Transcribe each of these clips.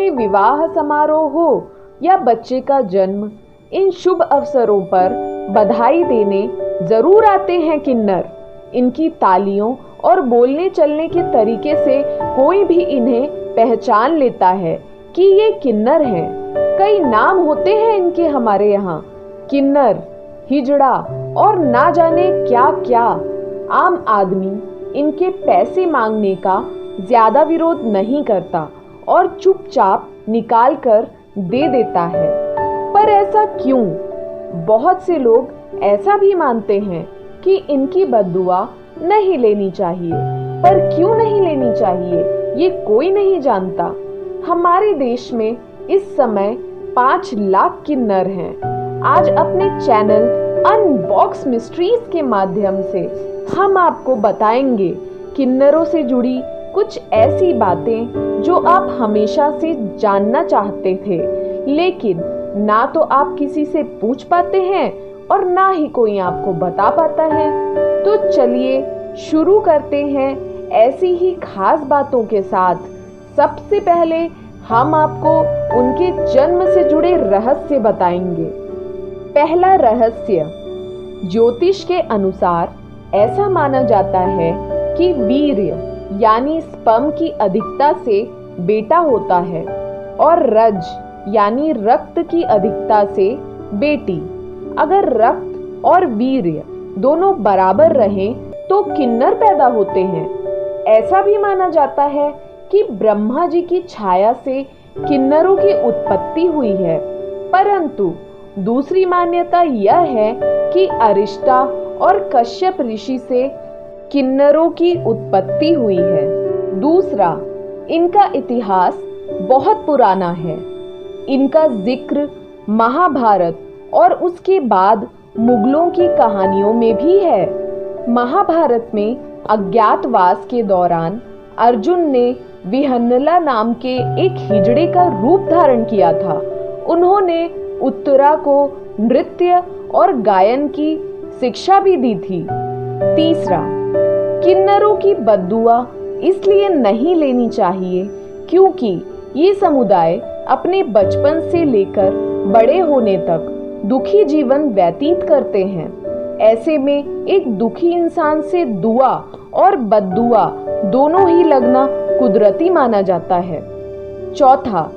कोई विवाह समारोह हो या बच्चे का जन्म, इन शुभ अवसरों पर बधाई देने जरूर आते हैं किन्नर। इनकी तालियों और बोलने चलने के तरीके से कोई भी इन्हें पहचान लेता है कि ये किन्नर हैं। कई नाम होते हैं इनके हमारे यहाँ, किन्नर, हिजड़ा और ना जाने क्या क्या। आम आदमी इनके पैसे मांगने का ज्यादा विरोध नहीं करता और चुपचाप निकाल कर दे देता है। पर ऐसा क्यों? बहुत से लोग ऐसा भी मानते हैं कि इनकी बद्दुआ नहीं लेनी चाहिए। पर क्यों नहीं लेनी चाहिए ये कोई नहीं जानता। हमारे देश में इस समय 5 लाख किन्नर हैं। आज अपने चैनल अनबॉक्स मिस्ट्रीज के माध्यम से हम आपको बताएंगे किन्नरों से जुड़ी कुछ ऐसी बातें जो आप हमेशा से जानना चाहते थे, लेकिन ना तो आप किसी से पूछ पाते हैं और ना ही कोई आपको बता पाता है। तो चलिए शुरू करते हैं ऐसी ही खास बातों के साथ। सबसे पहले हम आपको उनके जन्म से जुड़े रहस्य बताएंगे। पहला रहस्य, ज्योतिष के अनुसार ऐसा माना जाता है कि वीर्य यानी स्पर्म की अधिकता से बेटा होता है और रज यानी रक्त की अधिकता से बेटी। अगर रक्त और वीर्य दोनों बराबर रहें तो किन्नर पैदा होते हैं। ऐसा भी माना जाता है कि ब्रह्मा जी की छाया से किन्नरों की उत्पत्ति हुई है। परंतु दूसरी मान्यता यह है कि अरिष्टा और कश्यप ऋषि से किन्नरों की उत्पत्ति हुई है। दूसरा, इनका इतिहास बहुत पुराना है। इनका जिक्र महाभारत और उसके बाद मुगलों की कहानियों में भी है। महाभारत में अज्ञातवास के दौरान अर्जुन ने विहन्नला नाम के एक हिजड़े का रूप धारण किया था। उन्होंने उत्तरा को नृत्य और गायन की शिक्षा भी दी थी। तीसरा, किन्नरों की बद्दुआ इसलिए नहीं लेनी चाहिए क्योंकि ये समुदाय अपने बचपन से लेकर बड़े होने तक दुखी जीवन व्यतीत करते हैं। ऐसे में एक दुखी इंसान से दुआ और बद्दुआ दोनों ही लगना कुदरती माना जाता है। चौथा,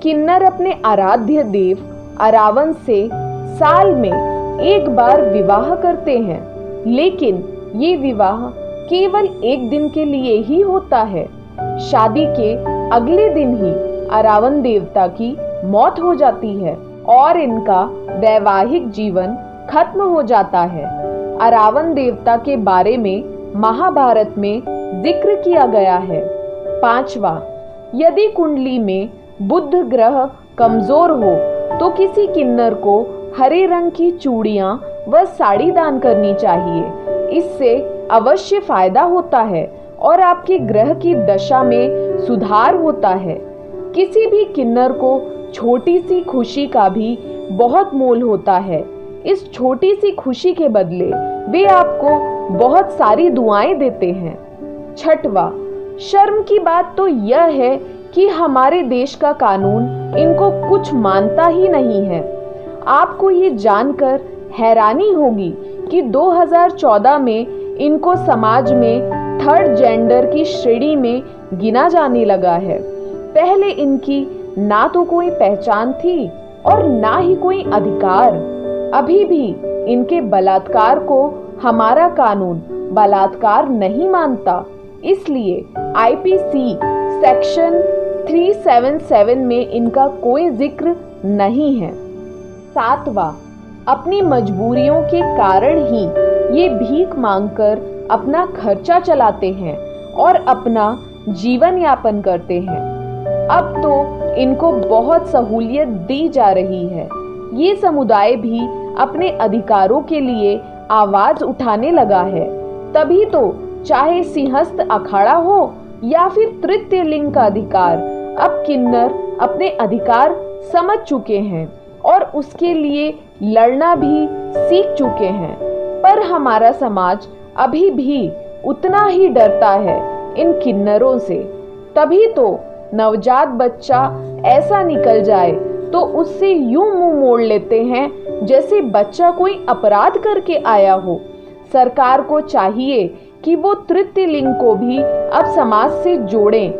किन्नर अपने आराध्य देव अरावन से साल में एक बार विवाह करते हैं, लेकिन ये विवाह केवल एक दिन के लिए ही होता है। शादी के अगले दिन ही अरावन देवता की मौत हो जाती है और इनका वैवाहिक जीवन खत्म हो जाता है। अरावन देवता के बारे में महाभारत में जिक्र किया गया है। पांचवा, यदि कुंडली में बुध ग्रह कमजोर हो तो किसी किन्नर को हरे रंग की चूड़ियां व साड़ी दान करनी चाहिए। इससे अवश्य फायदा होता है और आपके ग्रह की दशा में सुधार होता है। किसी भी किन्नर को छोटी सी खुशी का भी बहुत मोल होता है। इस छोटी सी खुशी के बदले वे आपको बहुत सारी दुआएं देते हैं। छठवा, शर्म की बात तो यह है कि हमारे देश का कानून इनको कुछ मानता ही नहीं है। आपको ये जानकर हैरानी होगी कि 2014 में इनको समाज में थर्ड जेंडर की श्रेणी में गिना जाने लगा है। पहले इनकी ना तो कोई पहचान थी और ना ही कोई अधिकार। अभी भी इनके बलात्कार को हमारा कानून बलात्कार नहीं मानता। इसलिए आईपीसी सेक्शन 377 में इनका कोई जिक्र नहीं है। सातवां, अपनी मजबूरियों के कारण ही ये भीख मांगकर अपना खर्चा चलाते हैं और अपना जीवन यापन करते हैं। अब तो इनको बहुत सहूलियत दी जा रही है। ये समुदाय भी अपने अधिकारों के लिए आवाज उठाने लगा है। तभी तो चाहे सिंहस्थ अखाड़ा हो या फिर तृतीय लिंग का अधिकार, अब किन्नर अपने अधिकार समझ चुके हैं और उसके लिए लड़ना भी सीख चुके हैं। पर हमारा समाज अभी भी उतना ही डरता है इन किन्नरों से। तभी तो नवजात बच्चा ऐसा निकल जाए तो उससे यूं मुंह मोड़ लेते हैं जैसे बच्चा कोई अपराध करके आया हो। सरकार को चाहिए कि वो तृतीय लिंग को भी अब समाज से जोड़ें,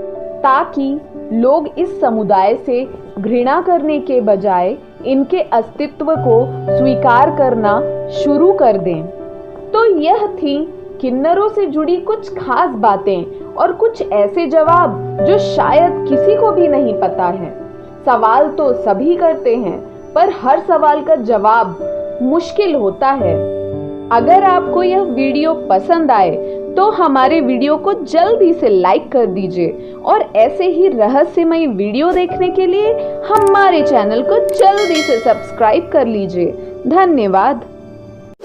ताकि लोग इस समुदाय से घृणा करने के बजाय इनके अस्तित्व को स्वीकार करना शुरू कर दें। तो यह थी किन्नरों से जुड़ी कुछ खास बातें और कुछ ऐसे जवाब जो शायद किसी को भी नहीं पता है। सवाल तो सभी करते हैं, पर हर सवाल का जवाब मुश्किल होता है। अगर आपको यह वीडियो पसंद आए तो हमारे वीडियो को जल्दी से लाइक कर दीजिए और ऐसे ही रहस्यमयी वीडियो देखने के लिए हमारे चैनल को जल्दी से सब्सक्राइब कर लीजिए। धन्यवाद।